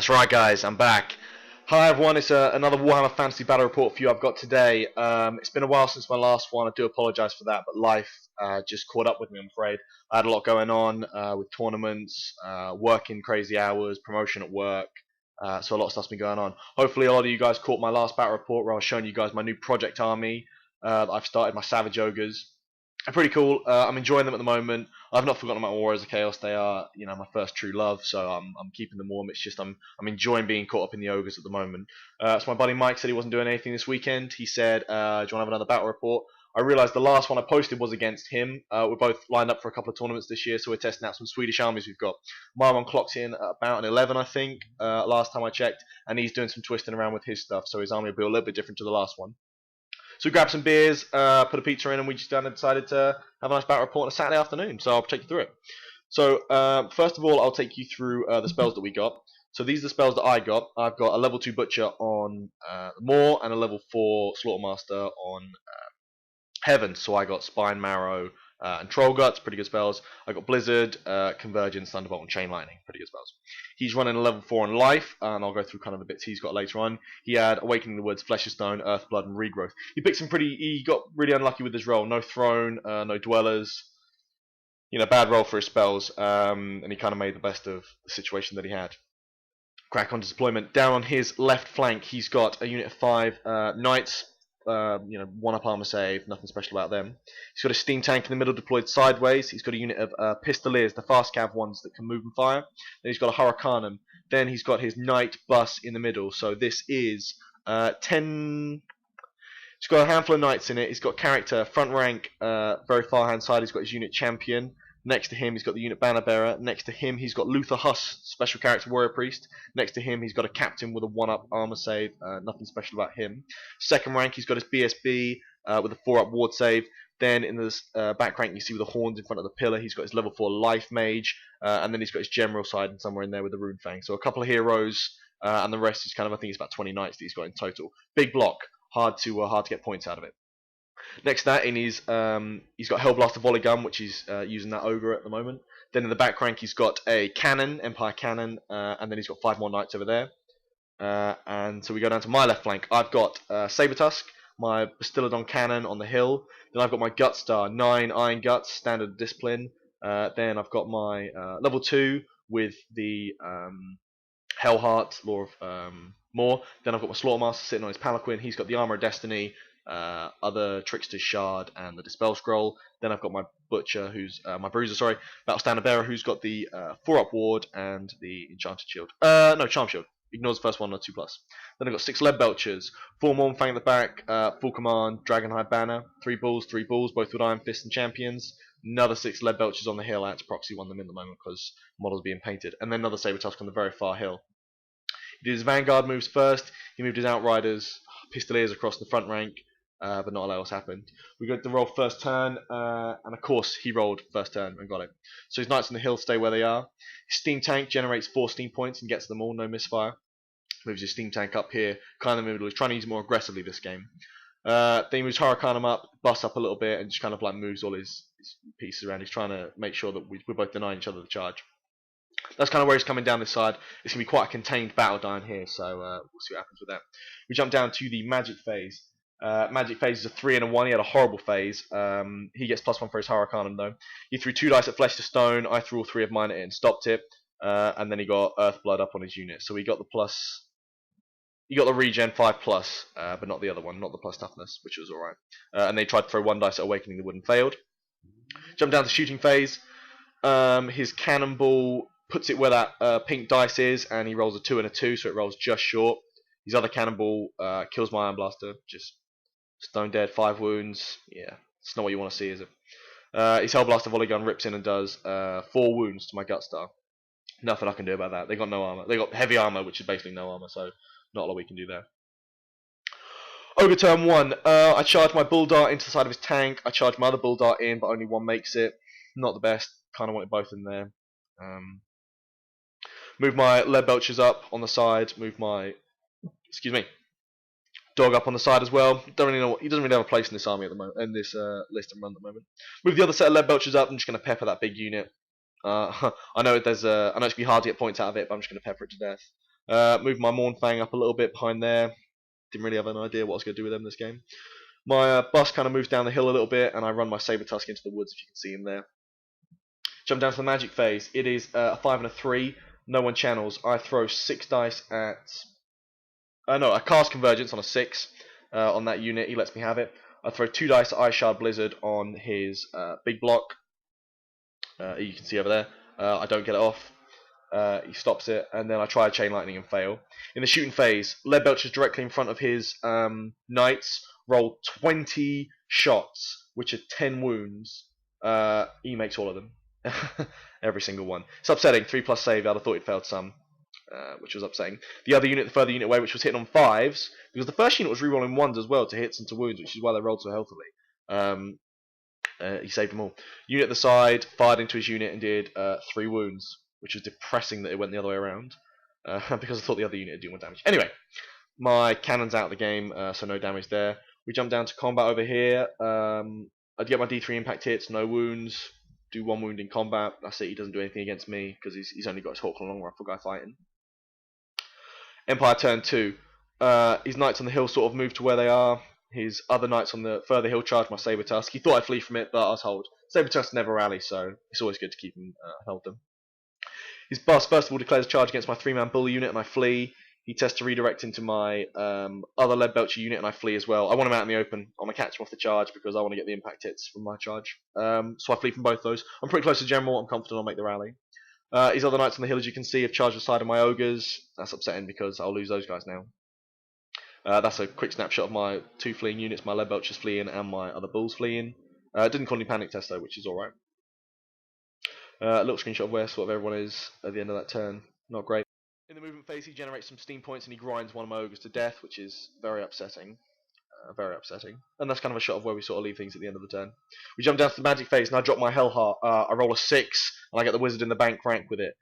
That's right, guys, I'm back. Hi, everyone. It's another Warhammer Fantasy Battle Report for you I've got today. It's been a while since my last one. I do apologise for that, but life just caught up with me, I'm afraid. I had a lot going on with tournaments, working crazy hours, promotion at work, so a lot of stuff's been going on. Hopefully a lot of you guys caught my last Battle Report where I was showing you guys my new project army that I've started, my Savage Ogres. They're pretty cool. I'm enjoying them at the moment. I've not forgotten about Warriors of Chaos. They are, my first true love, so I'm keeping them warm. It's just I'm enjoying being caught up in the Ogres at the moment. So my buddy Mike said he wasn't doing anything this weekend. He said, "Do you want to have another battle report?" I realised the last one I posted was against him. We're both lined up for a couple of tournaments this year, so we're testing out some Swedish armies we've got. My one clocks in at about an 11, I think, last time I checked, and he's doing some twisting around with his stuff, so his army will be a little bit different to the last one. So we grabbed some beers, put a pizza in, and we just decided to have a nice battle report on a Saturday afternoon. So I'll take you through it. So first of all, I'll take you through the spells that we got. So these are the spells that I got. I've got a level 2 Butcher on Maw and a level 4 Slaughtermaster on Heaven. So I got Spine, Marrow, and Troll Guts, pretty good spells. I got Blizzard, Convergence, Thunderbolt, and Chain Lightning, pretty good spells. He's running a level 4 on Life, and I'll go through kind of the bits he's got later on. He had Awakening the Woods, Flesh of Stone, Earth, Blood, and Regrowth. He picked some he got really unlucky with his roll. No Throne, no Dwellers. Bad roll for his spells, and he kind of made the best of the situation that he had. Crack on to deployment. Down on his left flank, he's got a unit of 5 Knights. 1-up armor save, nothing special about them. He's got a steam tank in the middle deployed sideways. He's got a unit of Pistoliers, the fast cav ones that can move and fire. Then he's got a Hurricanum. Then he's got his Knight bus in the middle. So this is 10. He's got a handful of Knights in it. He's got character, front rank, very far hand side. He's got his unit Champion. Next to him, he's got the unit Banner Bearer. Next to him, he's got Luther Huss, special character Warrior Priest. Next to him, he's got a Captain with a 1-up armor save. Nothing special about him. Second rank, he's got his BSB with a 4-up ward save. Then in the back rank, you see with the horns in front of the pillar, he's got his level 4 Life Mage. And then he's got his General side and somewhere in there with the Rune Fang. So a couple of heroes, and the rest is kind of, I think it's about 20 Knights that he's got in total. Big block, hard to get points out of it. Next to that, he's got Hellblaster Volley Gun, which he's using that Ogre at the moment. Then in the back rank, he's got a Cannon, Empire Cannon, and then he's got 5 more Knights over there. And so we go down to my left flank. I've got Sabertusk, my Bastiladon Cannon on the hill. Then I've got my Gutstar, 9 Iron Guts, standard discipline. Then I've got my level 2 with the Hellheart, Law of Maw. Then I've got my Slaughtermaster sitting on his Palanquin. He's got the Armor of Destiny, other Trickster's Shard, and the Dispel Scroll. Then I've got my Butcher, who's my Bruiser, sorry, Battle Standard Bearer, who's got the 4-up Ward and the Enchanted Shield. No, Charm Shield. Ignores the first one on 2+. Then I've got 6 Lead Belchers, 4 Mornfang at the back, full command, Dragonhide Banner, 3 Bulls, both with Iron Fist and Champions. Another 6 Lead Belchers on the hill. I had to proxy one of them in the moment because models are being painted. And then another Sabertusk on the very far hill. He did his Vanguard moves first. He moved his Outriders, Pistoliers across the front rank. But not a lot else happened. We got to roll first turn, and of course he rolled first turn and got it. So his Knights on the hill stay where they are. His Steam Tank generates 4 steam points and gets them all, no misfire. Moves his Steam Tank up here, kind of in the middle. He's trying to use it more aggressively this game. Then he moves Hurricanum up, busts up a little bit, and just kind of like moves all his pieces around. He's trying to make sure that we're both denying each other the charge. That's kind of where he's coming down this side. It's going to be quite a contained battle down here, so we'll see what happens with that. We jump down to the Magic phase. Magic phase is a 3 and a 1. He had a horrible phase. He gets +1 for his Hurricanum though. He threw 2 dice at Flesh to Stone. I threw all 3 of mine at it and stopped it. And then he got Earth Blood up on his unit. So he got the plus. He got the regen 5+, but not the other one, not the plus toughness, which was alright. And they tried to throw 1 dice at Awakening the Wood and failed. Jump down to shooting phase. His Cannonball puts it where that pink dice is, and he rolls a 2 and a 2, so it rolls just short. His other Cannonball kills my Iron Blaster, just stone dead, 5 wounds. Yeah, it's not what you want to see, is it? His Hellblaster Volley Gun rips in and does 4 wounds to my Gutstar. Nothing I can do about that. They got no armor. They got heavy armor, which is basically no armor, so not a lot we can do there. Ogre turn 1. I charge my Bull Dart into the side of his tank. I charge my other Bull Dart in, but only one makes it. Not the best. Kind of wanted both in there. Move my Lead Belchers up on the side. Move my Dog up on the side as well. Don't really know. He doesn't really have a place in this army at the moment. In this list and run at the moment. Move the other set of Lead Belchers up. I'm just going to pepper that big unit. I know it's going to be hard to get points out of it, but I'm just going to pepper it to death. Moved my Mournfang up a little bit behind there. Didn't really have an idea what I was going to do with them this game. My bus kind of moves down the hill a little bit, and I run my Saber-Tusk into the woods, if you can see him there. Jump down to the magic phase. It is a 5 and a 3. No one channels. I throw 6 dice at... no, I cast Convergence on a 6 on that unit. He lets me have it. I throw 2 dice at Ice Shard Blizzard on his big block. You can see over there. I don't get it off. He stops it, and then I try a Chain Lightning and fail. In the shooting phase, Leadbelch is directly in front of his knights. Roll 20 shots, which are 10 wounds. He makes all of them. Every single one. It's upsetting. 3+ save. I'd have thought he'd failed some, which was upsetting. The other unit, the further unit away, which was hitting on 5s, because the first unit was rerolling 1s as well to hits and to wounds, which is why they rolled so healthily. He saved them all. Unit at the side fired into his unit and did 3 wounds, which was depressing that it went the other way around, because I thought the other unit would do more damage. Anyway, my cannon's out of the game, so no damage there. We jump down to combat over here. I'd get my D3 impact hits, no wounds. Do 1 wound in combat. That's it. He doesn't do anything against me because he's only got his Hawk and Long Rifle guy fighting. Empire turn 2. His knights on the hill sort of move to where they are. His other knights on the further hill charge my Saber-Tusk. He thought I'd flee from it, but I was told Saber-Tusk never rally, so it's always good to keep him held them. His boss first of all declares a charge against my 3-man bull unit, and I flee. He tests to redirect into my other Leadbelcher unit, and I flee as well. I want him out in the open. I want to catch him off the charge because I want to get the impact hits from my charge. So I flee from both those. I'm pretty close to General. I'm confident I'll make the rally. His other knights on the hill, as you can see, have charged the side of my Ogres. That's upsetting because I'll lose those guys now. That's a quick snapshot of my 2 fleeing units, my Leadbelchers fleeing and my other bulls fleeing. Didn't call any panic test though, which is alright. A little screenshot of where sort of everyone is at the end of that turn. Not great. In the movement phase, he generates some steam points and he grinds one of my Ogres to death, which is very upsetting. Very upsetting. And that's kind of a shot of where we sort of leave things at the end of the turn. We jump down to the magic phase and I drop my Hellheart. I roll a 6 and I get the wizard in the bank rank with it.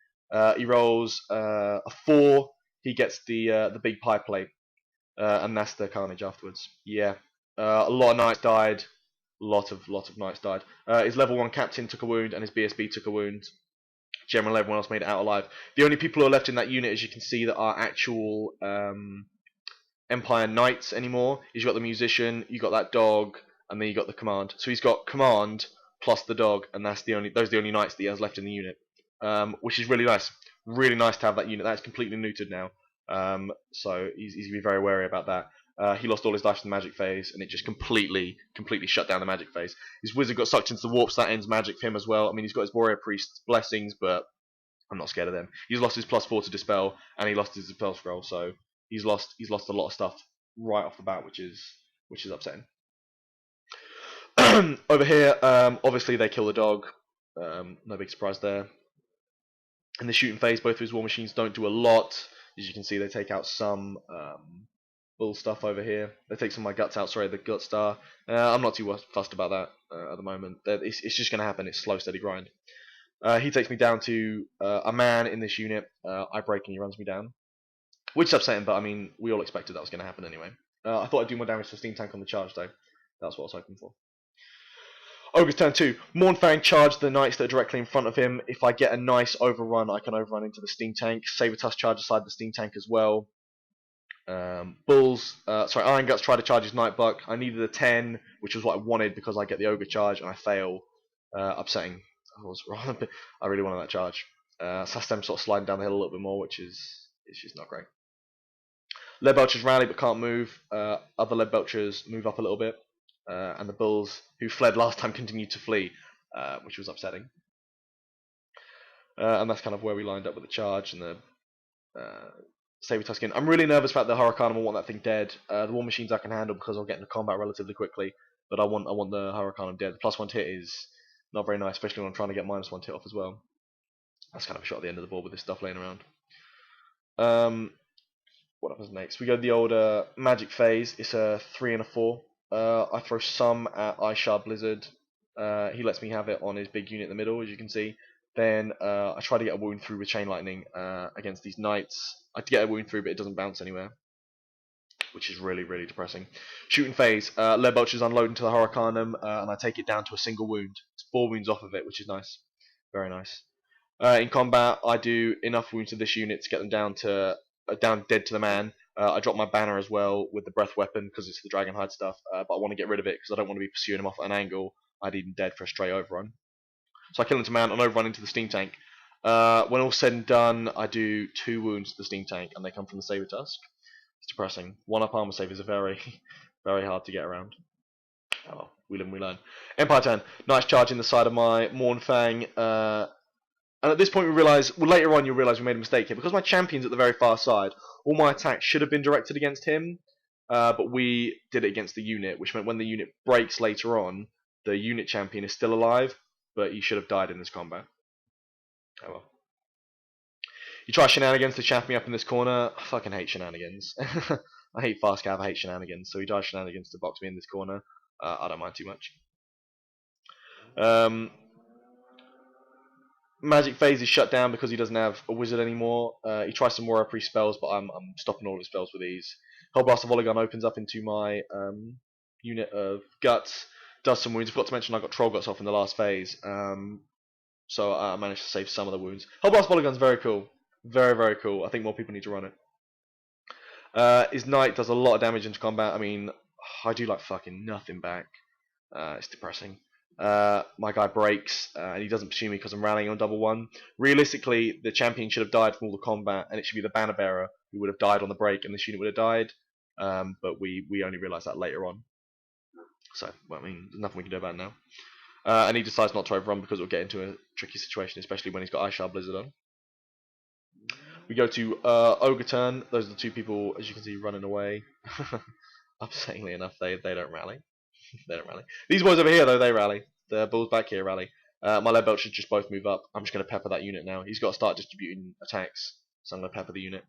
He rolls a 4. He gets the big pie plate. And that's the carnage afterwards. Yeah. A lot of knights died. Lot of knights died. His level 1 captain took a wound and his BSB took a wound. General, everyone else made it out alive. The only people who are left in that unit, as you can see, that are actual Empire Knights anymore, is you got the musician, you got that dog, and then you got the command. So he's got command plus the dog, and those are the only knights that he has left in the unit, which is really nice. Really nice to have that unit. That's completely neutered now, so he's going to be very wary about that. He lost all his dice in the magic phase, and it just completely shut down the magic phase. His wizard got sucked into the warp, so that ends magic for him as well. I mean, he's got his warrior priest's blessings, but I'm not scared of them. He's lost his +4 to dispel, and he lost his dispel scroll, so he's lost a lot of stuff right off the bat, which is upsetting. Over here, obviously they kill the dog. No big surprise there. In the shooting phase, both of his war machines don't do a lot. As you can see, they take out some bull stuff over here. They take some of my guts out. Sorry, the gut star. I'm not too fussed about that at the moment. It's just going to happen. It's slow, steady grind. He takes me down to a man in this unit. I break and he runs me down, which is upsetting. But I mean, we all expected that was going to happen anyway. I thought I'd do more damage to the steam tank on the charge though. That's what I was hoping for. Ogres turn 2. Mournfang charge the knights that are directly in front of him. If I get a nice overrun, I can overrun into the steam tank. Saber-Tusk charge aside the steam tank as well. Iron Guts try to charge his Nightbuck. I needed a 10, which was what I wanted because I get the Ogre charge and I fail. Upsetting. I was wrong. I really wanted that charge. Sastem sort of sliding down the hill a little bit more, which is just not great. Leadbelchers rally but can't move. Other Leadbelchers move up a little bit. And the bulls who fled last time continued to flee, which was upsetting. And that's kind of where we lined up with the charge and the Saber-Tusken. I'm really nervous about the Hurricane. I want that thing dead. The war machines I can handle because I'll get into combat relatively quickly, but I want the Hurricane dead. The +1 hit is not very nice, especially when I'm trying to get -1 hit off as well. That's kind of a shot at the end of the board with this stuff laying around. What happens next? We go to the old magic phase. It's a 3 and a 4. I throw some at Ice Shard Blizzard. He lets me have it on his big unit in the middle, as you can see. Then I try to get a wound through with Chain Lightning against these knights. I get a wound through, but it doesn't bounce anywhere, which is really depressing. Shooting phase. Leadbelchers unload into the Hurricanum, and I take it down to a single wound. It's 4 wounds off of it, which is nice. Very nice. In combat, I do enough wounds to this unit to get them down to down dead to the man. I drop my banner as well with the breath weapon because it's the Dragonhide stuff, but I want to get rid of it because I don't want to be pursuing him off at an angle. I'd even dead for a stray overrun. So I kill him to mount and overrun into the steam tank. When all's said and done, I do 2 wounds to the steam tank, and they come from the Saber Tusk. It's depressing. 1-up armor savers are very, very hard to get around. Oh well, we live and we learn. Empire turn. Nice charge in the side of my Mournfang. And at this point we realise, well later on you'll realise we made a mistake here. Because my champion's at the very far side, all my attacks should have been directed against him. But we did it against the unit, which meant when the unit breaks later on, the unit champion is still alive, but he should have died in this combat. Oh well. You try shenanigans to chaff me up in this corner. I fucking hate shenanigans. I hate fast cav, I hate shenanigans. So he tries shenanigans to box me in this corner. I don't mind too much. Magic phase is shut down because he doesn't have a wizard anymore. He tries some more pre spells, but I'm stopping all of his spells with these. Hellblast of Oligon opens up into my unit of guts, does some wounds. I forgot to mention I got Troll Guts off in the last phase, so I managed to save some of the wounds. Hellblast of Oligon's very cool. Very, very cool. I think more people need to run it. His knight does a lot of damage into combat. I mean, I do like fucking nothing back. It's depressing. My guy breaks, and he doesn't pursue me because I'm rallying on +1. Realistically, the champion should have died from all the combat, and it should be the banner bearer who would have died on the break, and this unit would have died. But we only realised that later on. So, well, I mean, there's nothing we can do about it now. And he decides not to overrun because it'll get into a tricky situation, especially when he's got Ice Shard Blizzard on. We go to Ogre turn. Those are the 2 people, as you can see, running away. Upsettingly enough, they don't rally. They don't rally. These boys over here, though, they rally. The bulls back here rally. My lead belt should just both move up. I'm just going to pepper that unit now. He's got to start distributing attacks, so I'm going to pepper the unit.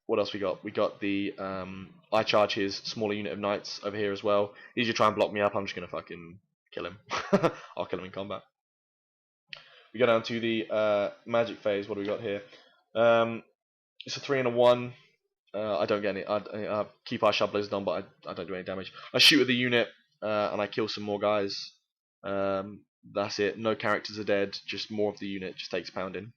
What else we got? We got the I charge his smaller unit of knights over here as well. He's going to try and block me up. I'm just going to fucking kill him. I'll kill him in combat. We go down to the magic phase. What do we got here? It's a 3 and a 1. I don't get any. I keep Ice Shard Blizzard on, but I don't do any damage. I shoot at the unit and I kill some more guys. That's it. No characters are dead. Just more of the unit. Just takes pounding.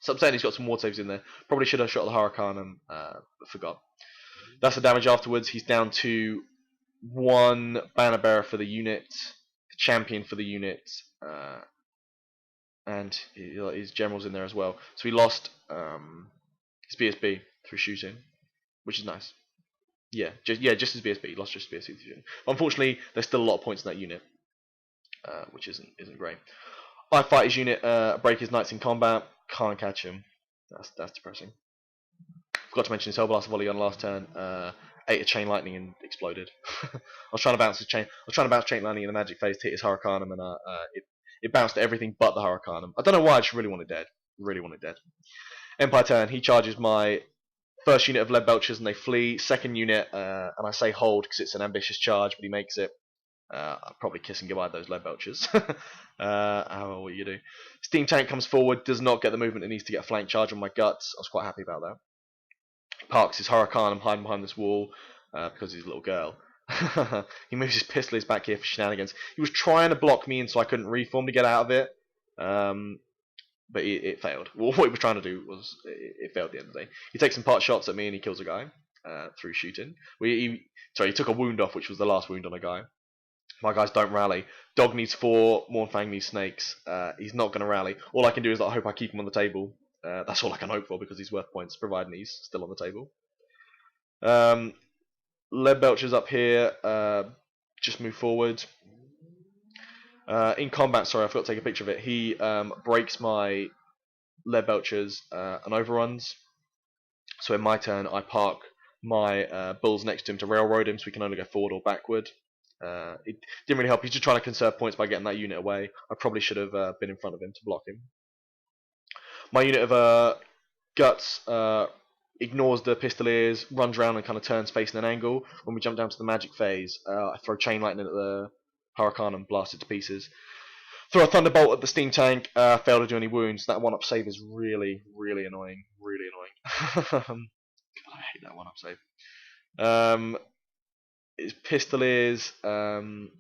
So I'm saying he's got some ward saves in there. Probably should have shot the Hurricanum, but forgot. That's the damage afterwards. He's down to 1 banner bearer for the unit, champion for the unit, and his general's in there as well. So he lost his BSB through shooting, which is nice. Yeah, just his BSB. He lost just his BSB through shooting. But unfortunately, there's still a lot of points in that unit, which isn't great. I fight his unit, break his knights in combat. Can't catch him. That's depressing. Forgot to mention his Hellblast volley on last turn. Ate a chain lightning and exploded. I was trying to bounce chain lightning in the magic phase to hit his Hurricanum, and it bounced everything but the Hurricanum. I don't know why. I just really want it dead. Really want it dead. Empire turn. He charges my first unit of lead belchers and they flee. Second unit, and I say hold because it's an ambitious charge, but he makes it. I'm probably kissing goodbye to those lead belchers. What you do? Steam tank comes forward, does not get the movement it needs to get a flank charge on my guts. I was quite happy about that. Parks his Hurricanum hiding behind this wall because he's a little girl. He moves his Pistoliers back here for shenanigans. He was trying to block me, and so I couldn't reform to get out of it. But it failed. Well, what he was trying to do was it failed at the end of the day. He takes some part shots at me and he kills a guy through shooting. He took a wound off, which was the last wound on a guy. My guys don't rally. Dog needs 4, Mournfang needs snakes. He's not going to rally. All I can do is I hope I keep him on the table. That's all I can hope for because he's worth points, providing he's still on the table. Lead Belcher's up here. Just move forward. In combat, sorry, I forgot to take a picture of it. He breaks my Lead Belchers and overruns. So in my turn, I park my bulls next to him to railroad him so he can only go forward or backward. It didn't really help. He's just trying to conserve points by getting that unit away. I probably should have been in front of him to block him. My unit of guts ignores the Pistoliers, runs around and kind of turns facing an angle. When we jump down to the magic phase, I throw Chain Lightning at the Hurricane and blast it to pieces. Throw a Thunderbolt at the steam tank, fail to do any wounds. That 1-up save is really, really annoying. Really annoying. God, I hate that 1-up save. His Pistoliers come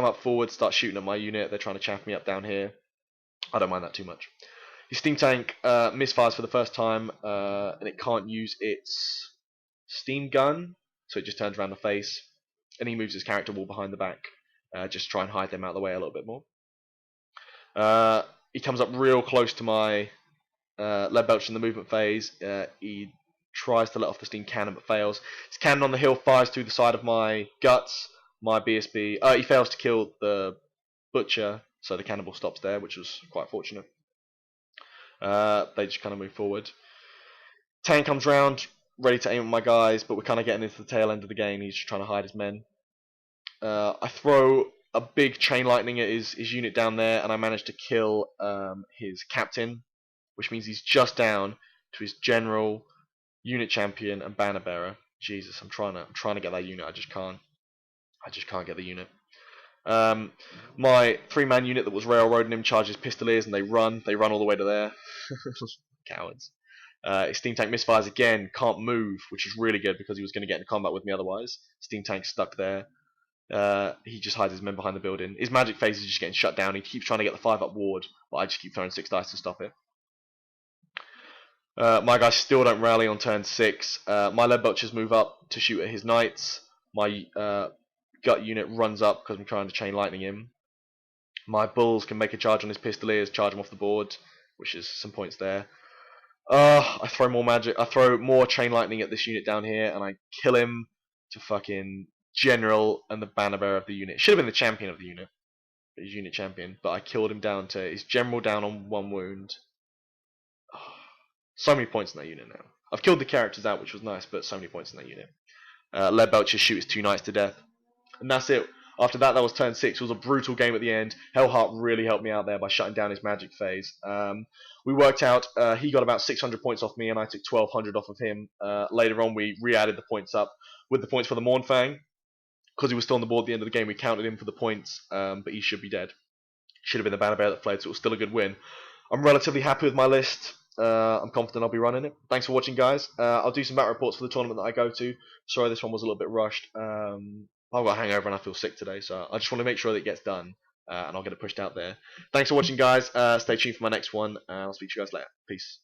up forward, start shooting at my unit. They're trying to chaff me up down here. I don't mind that too much. His steam tank misfires for the first time, and it can't use its steam gun, so it just turns around the face, and he moves his character wall behind the back, just to try and hide them out of the way a little bit more. He comes up real close to my lead belcher in the movement phase. He tries to let off the steam cannon but fails. His cannon on the hill fires through the side of my guts. My BSB. He fails to kill the butcher, so the cannibal stops there, which was quite fortunate. They just kind of move forward. Tank comes round, ready to aim at my guys, but we're kind of getting into the tail end of the game. He's just trying to hide his men. I throw a big chain lightning at his unit down there, and I manage to kill his captain, which means he's just down to his general, unit champion, and banner bearer. Jesus, I'm trying to get that unit. I just can't get the unit. My 3-man unit that was railroading him charges pistoliers, and they run all the way to there. Cowards. His steam tank misfires again, can't move, which is really good because he was going to get into combat with me otherwise. Steam tank's stuck there. He just hides his men behind the building. His magic phase is just getting shut down. He keeps trying to get the 5-up ward, but I just keep throwing 6 dice to stop it. My guys still don't rally on turn 6. My lead belchers move up to shoot at his knights. My gut unit runs up because I'm trying to chain lightning him. My bulls can make a charge on his pistoliers, charge him off the board, which is some points there. I throw more magic. I throw more chain lightning at this unit down here, and I kill him to fucking general and the banner bearer of the unit. Should have been the champion of the unit, his unit champion, but I killed him down to his general down on 1 wound. So many points in that unit now. I've killed the characters out, which was nice, but so many points in that unit. Lead belcher shoots 2 knights to death. And that's it. After that, that was turn 6. It was a brutal game at the end. Hellheart really helped me out there by shutting down his magic phase. We worked out, he got about 600 points off me, and I took 1200 off of him. Later on, we re-added the points up with the points for the Mournfang. Because he was still on the board at the end of the game, we counted him for the points, but he should be dead. Should have been the banner bearer that fled, so it was still a good win. I'm relatively happy with my list. I'm confident I'll be running it. Thanks for watching, guys. I'll do some battle reports for the tournament that I go to. Sorry, this one was a little bit rushed. I've got a hangover and I feel sick today, so I just want to make sure that it gets done, and I'll get it pushed out there. Thanks for watching, guys. Stay tuned for my next one, and I'll speak to you guys later. Peace.